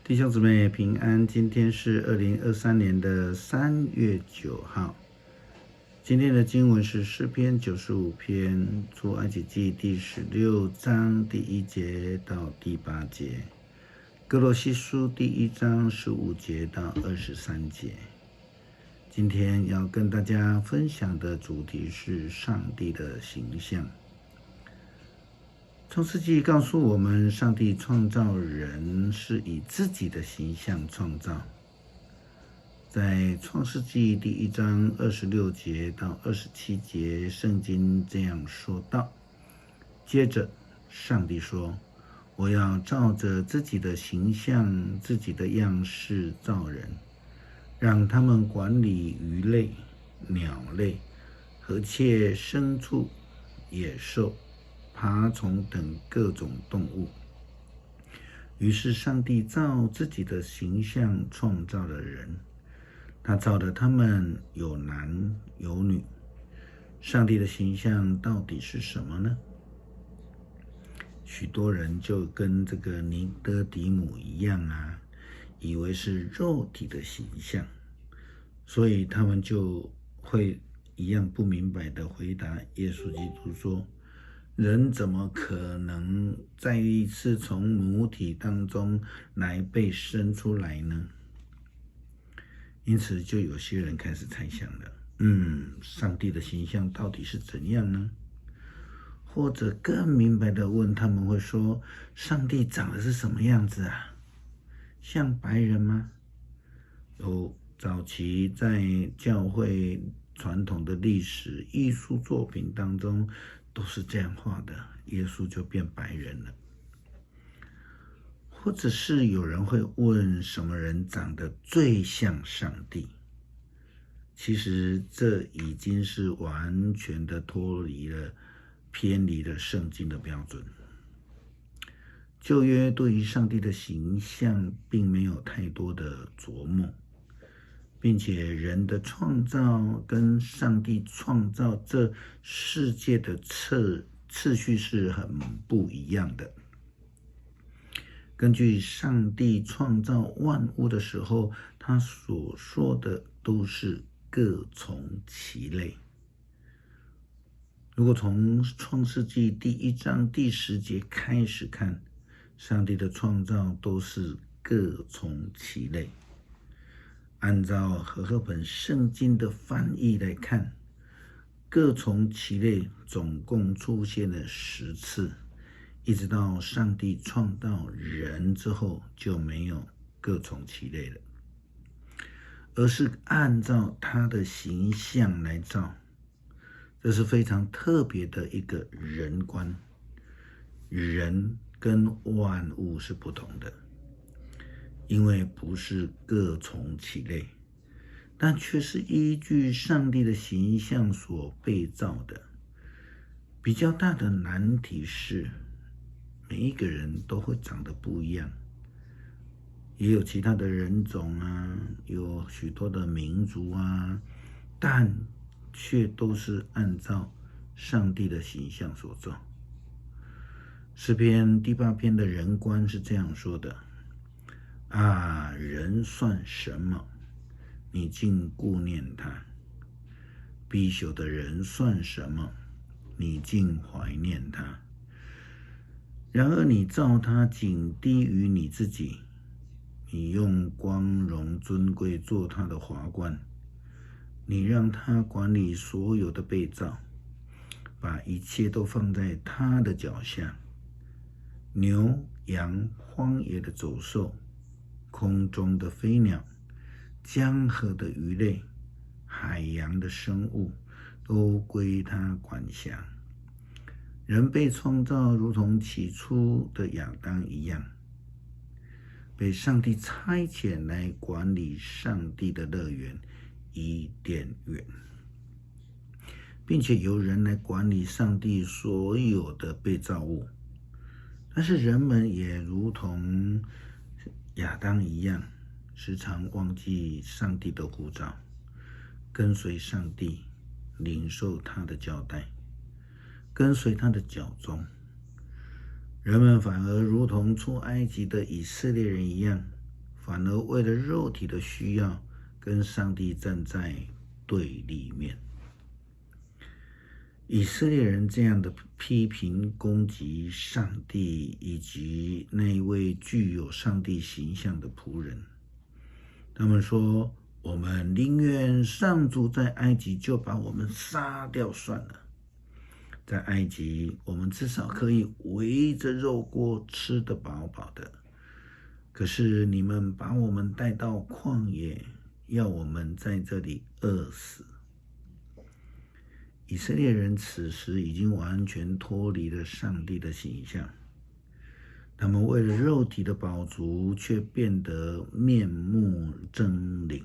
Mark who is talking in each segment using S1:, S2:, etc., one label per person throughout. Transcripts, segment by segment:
S1: 弟兄姊妹平安，今天是2023年的3月9号。今天的经文是诗篇95篇，出埃及记第16章第1节到第8节，歌罗西书第1章15节到23节。今天要跟大家分享的主题是上帝的形象。创世纪告诉我们，上帝创造人是以自己的形象创造。在创世纪第1章26节到27节，圣经这样说道：接着上帝说，我要照着自己的形象、自己的样式造人，让他们管理鱼类、鸟类和切牲畜、野兽、爬虫等各种动物。于是上帝照自己的形象创造了人，他造的他们有男有女。上帝的形象到底是什么呢？许多人就跟这个尼哥底母一样以为是肉体的形象，所以他们就会一样不明白的回答耶稣基督说，人怎么可能再一次从母体当中来被生出来呢？因此就有些人开始猜想了，上帝的形象到底是怎样呢？或者更明白的问，他们会说，上帝长得是什么样子啊？像白人吗？有早期在教会传统的历史艺术作品当中都是这样画的，耶稣就变白人了。或者是有人会问，什么人长得最像上帝？其实这已经是完全的偏离了圣经的标准。旧约对于上帝的形象并没有太多的琢磨，并且人的创造跟上帝创造这世界的次序是很不一样的。根据上帝创造万物的时候，他所说的都是各从其类。如果从创世纪第1章第10节开始看，上帝的创造都是各从其类。按照和合本圣经的翻译来看，各从其类总共出现了10次，一直到上帝创造人之后就没有各从其类了，而是按照他的形象来造。这是非常特别的一个人观，人跟万物是不同的，因为不是各从其类，但却是依据上帝的形象所被造的。比较大的难题是，每一个人都会长得不一样，也有其他的人种有许多的民族但却都是按照上帝的形象所造。诗篇第8篇的人观是这样说的：人算什么，你竟顾念他；必朽的人算什么，你竟怀念他。然而你造他仅低于你自己，你用光荣尊贵做他的华冠，你让他管理所有的被造，把一切都放在他的脚下，牛羊、荒野的走兽、空中的飞鸟、江河的鱼类、海洋的生物，都归他管辖。人被创造如同起初的亚当一样，被上帝差遣来管理上帝的乐园伊甸园，并且由人来管理上帝所有的被造物。但是人们也如同亚当一样，时常忘记上帝的呼召，跟随上帝，领受他的交代，跟随他的脚踪。人们反而如同出埃及的以色列人一样，反而为了肉体的需要，跟上帝站在对立面。以色列人这样的批评攻击上帝以及那一位具有上帝形象的仆人，他们说，我们宁愿上主在埃及就把我们杀掉算了，在埃及我们至少可以围着肉锅吃得饱饱的，可是你们把我们带到旷野，要我们在这里饿死。以色列人此时已经完全脱离了上帝的形象，他们为了肉体的饱足，却变得面目狰狞。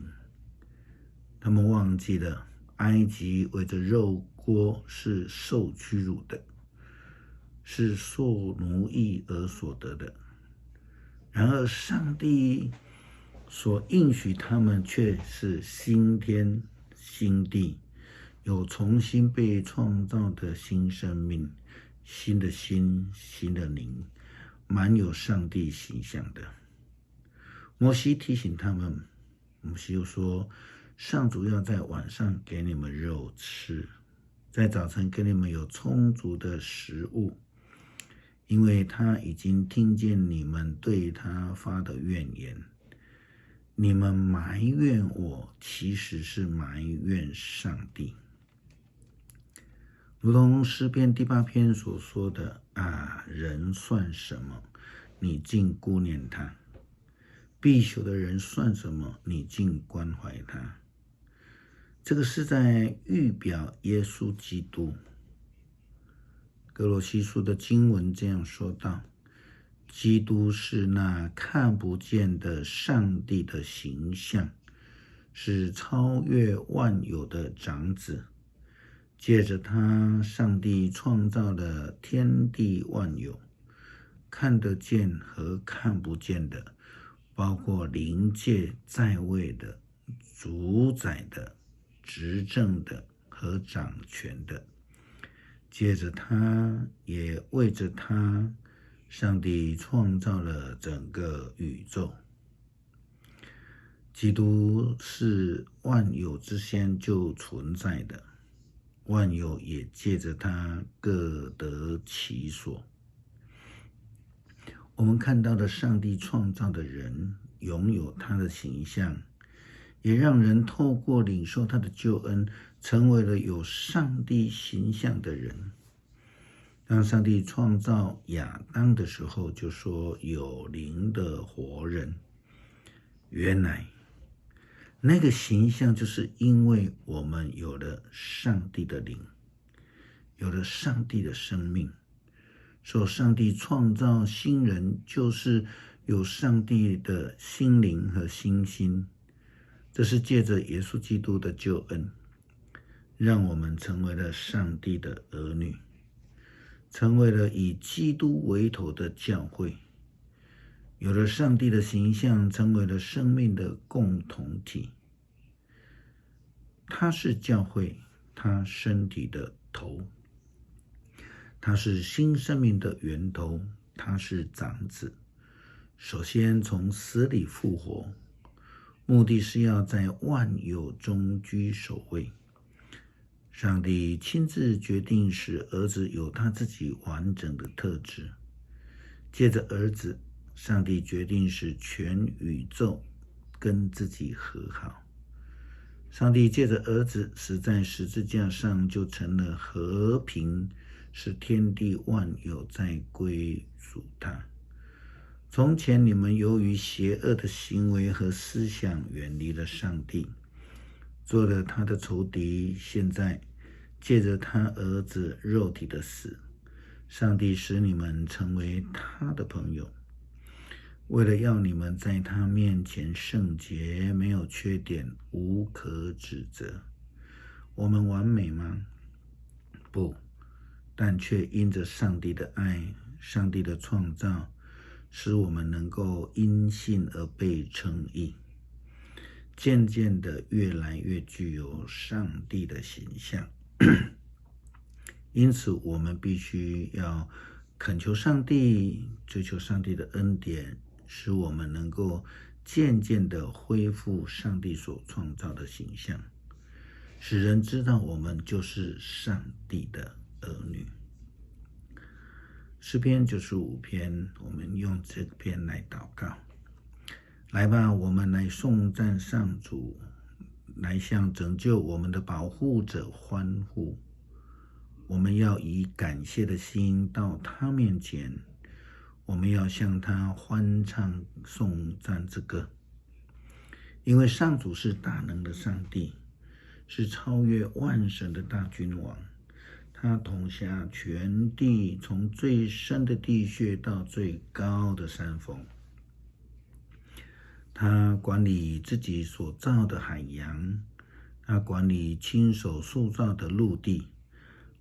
S1: 他们忘记了埃及围着肉锅是受屈辱的，是受奴役而所得的。然而上帝所应许他们却是新天新地，有重新被创造的新生命，新的心，新的灵，满有上帝形象的。摩西提醒他们，摩西又说，上主要在晚上给你们肉吃，在早晨给你们有充足的食物，因为他已经听见你们对他发的怨言。你们埋怨我，其实是埋怨上帝。如同诗篇第8篇所说的，人算什么，你竟顾念他；必朽的人算什么，你竟关怀他。这个是在预表耶稣基督。哥罗西书的经文这样说道，基督是那看不见的上帝的形象，是超越万有的长子。借着他，上帝创造了天地万有，看得见和看不见的，包括灵界在位的、主宰的、执政的和掌权的。借着他，也为着他，上帝创造了整个宇宙。基督是万有之先就存在的，万有也借着他各得其所。我们看到的上帝创造的人拥有他的形象，也让人透过领受他的救恩，成为了有上帝形象的人。当上帝创造亚当的时候，就说有灵的活人。原来那个形象就是因为我们有了上帝的灵，有了上帝的生命。所以上帝创造新人，就是有上帝的心灵和心心。这是借着耶稣基督的救恩，让我们成为了上帝的儿女，成为了以基督为头的教会，有了上帝的形象，成为了生命的共同体。他是教会，他身体的头，他是新生命的源头，他是长子。首先从死里复活，目的是要在万有中居首位。上帝亲自决定使儿子有他自己完整的特质，借着儿子，上帝决定使全宇宙跟自己和好。上帝借着儿子死在十字架上，就成了和平，使天地万有再归属他。从前你们由于邪恶的行为和思想远离了上帝，做了他的仇敌。现在借着他儿子肉体的死，上帝使你们成为他的朋友，为了要你们在他面前圣洁，没有缺点，无可指责。我们完美吗？不，但却因着上帝的爱，上帝的创造，使我们能够因信而被称义，渐渐的越来越具有上帝的形象。因此我们必须要恳求上帝，追求上帝的恩典，使我们能够渐渐地恢复上帝所创造的形象，使人知道我们就是上帝的儿女。诗篇95篇，我们用这篇来祷告。来吧，我们来颂赞上主，来向拯救我们的保护者欢呼。我们要以感谢的心到他面前，我们要向他欢唱颂赞之歌。因为上主是大能的上帝，是超越万神的大君王，他统辖全地，从最深的地穴到最高的山峰。他管理自己所造的海洋，他管理亲手塑造的陆地。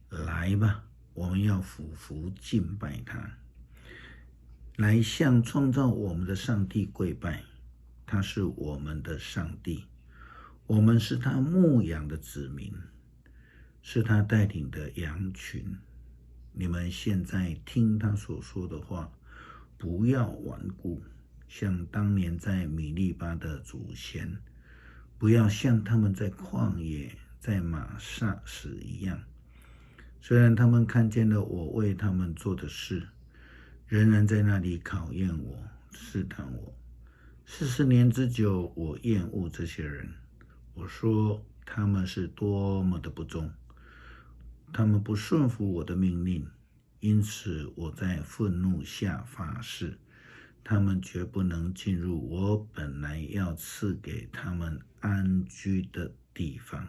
S1: 来吧，我们要俯伏敬拜他，来向创造我们的上帝跪拜。他是我们的上帝，我们是他牧养的子民，是他带领的羊群。你们现在听他所说的话，不要顽固，像当年在米利巴的祖先，不要像他们在旷野在玛撒时一样。虽然他们看见了我为他们做的事，仍然在那里考验我，试探我。40年之久，我厌恶这些人。我说他们是多么的不忠，他们不顺服我的命令，因此我在愤怒下发誓，他们绝不能进入我本来要赐给他们安居的地方。